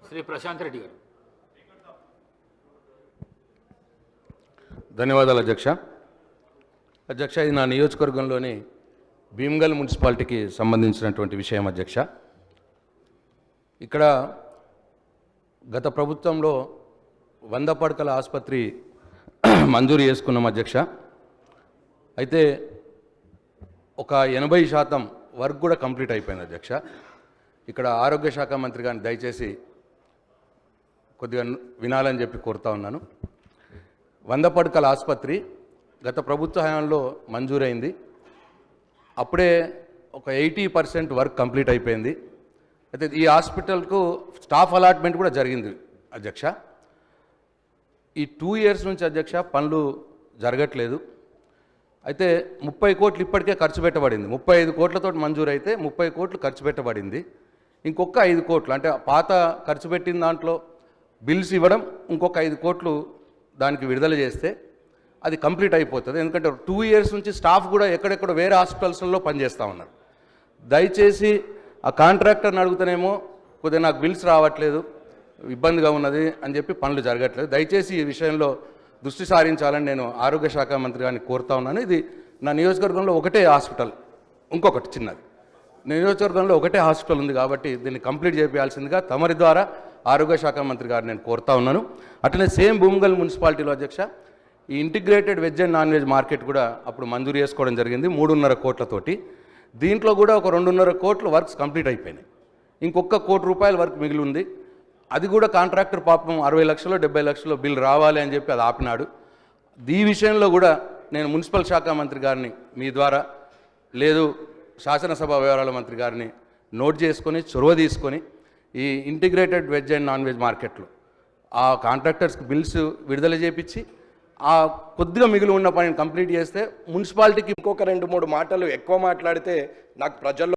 శ్రీ ప్రశాంత్ రెడ్డి గారు. ధన్యవాదాలు అధ్యక్ష. అధ్యక్ష, ఇది నా నియోజకవర్గంలోని భీమ్గల్ మున్సిపాలిటీకి సంబంధించినటువంటి విషయం అధ్యక్ష. ఇక్కడ గత ప్రభుత్వంలో 100 పడకల ఆసుపత్రి మంజూరు చేసుకున్నాం అధ్యక్ష. అయితే ఒక 80% వర్క్ కూడా కంప్లీట్ అయిపోయింది అధ్యక్ష. ఇక్కడ ఆరోగ్య శాఖ మంత్రి గారిని దయచేసి కొద్దిగా వినాలని చెప్పి కోరుతా ఉన్నాను. 100 పడకల ఆసుపత్రి గత ప్రభుత్వ హయాంలో మంజూరైంది. అప్పుడే ఒక 80% వర్క్ కంప్లీట్ అయిపోయింది. అయితే ఈ హాస్పిటల్కు స్టాఫ్ అలాట్మెంట్ కూడా జరిగింది అధ్యక్ష. ఈ 2 years నుంచి అధ్యక్ష పనులు జరగట్లేదు. అయితే 30 కోట్లు ఇప్పటికే ఖర్చు పెట్టబడింది. 35 కోట్లతో మంజూరు అయితే 30 కోట్లు ఖర్చు పెట్టబడింది. ఇంకొక 5 కోట్లు అంటే పాత ఖర్చు పెట్టిన దాంట్లో బిల్స్ ఇవ్వడం, ఇంకొక 5 కోట్లు దానికి విడుదల చేస్తే అది కంప్లీట్ అయిపోతుంది. ఎందుకంటే 2 years నుంచి స్టాఫ్ కూడా ఎక్కడెక్కడ వేరే హాస్పిటల్స్లో పనిచేస్తూ ఉన్నారు. దయచేసి ఆ కాంట్రాక్టర్ని అడుగుతానేమో కొద్దిగా నాకు బిల్స్ రావట్లేదు, ఇబ్బందిగా ఉన్నది అని చెప్పి పనులు జరగట్లేదు. దయచేసి ఈ విషయంలో దృష్టి సారించాలని నేను ఆరోగ్య శాఖ మంత్రి గారిని కోరుతా ఉన్నాను. ఇది నా నియోజకవర్గంలో ఒకటే హాస్పిటల్, ఇంకొకటి చిన్నది నియోజకవర్గంలో ఒకటే హాస్పిటల్ ఉంది కాబట్టి దీన్ని కంప్లీట్ చేయాల్సిందిగా తమరి ద్వారా ఆరోగ్య శాఖ మంత్రి గారిని నేను కోరుతా ఉన్నాను. అట్లనే సేమ్ భీమ్గల్ మున్సిపాలిటీలో అధ్యక్ష ఈ integrated veg and non veg market కూడా అప్పుడు మంజూరు చేసుకోవడం జరిగింది 3.5 కోట్లతోటి. దీంట్లో కూడా ఒక 2.5 కోట్ల వర్క్స్ కంప్లీట్ అయిపోయినాయి. ఇంకొక ₹1 కోటి వర్క్ మిగిలి ఉంది. అది కూడా కాంట్రాక్టర్ పాపం 60 లక్షలు 70 లక్షలు బిల్ రావాలి అని చెప్పి అది ఆపినాడు. ఈ విషయంలో కూడా నేను మున్సిపల్ శాఖ మంత్రి గారిని మీ ద్వారా లేదు శాసనసభ వ్యవహారాల మంత్రి గారిని నోట్ చేసుకొని చొరవ తీసుకొని ఈ integrated veg and non veg మార్కెట్లు ఆ కాంట్రాక్టర్స్కి బిల్స్ విడుదల చేపించి ఆ కొద్దిగా మిగిలి ఉన్న పనిని కంప్లీట్ చేస్తే మున్సిపాలిటీకి ఇంకొక 2-3 మాటలు ఎక్కువ మాట్లాడితే నాకు ప్రజల్లో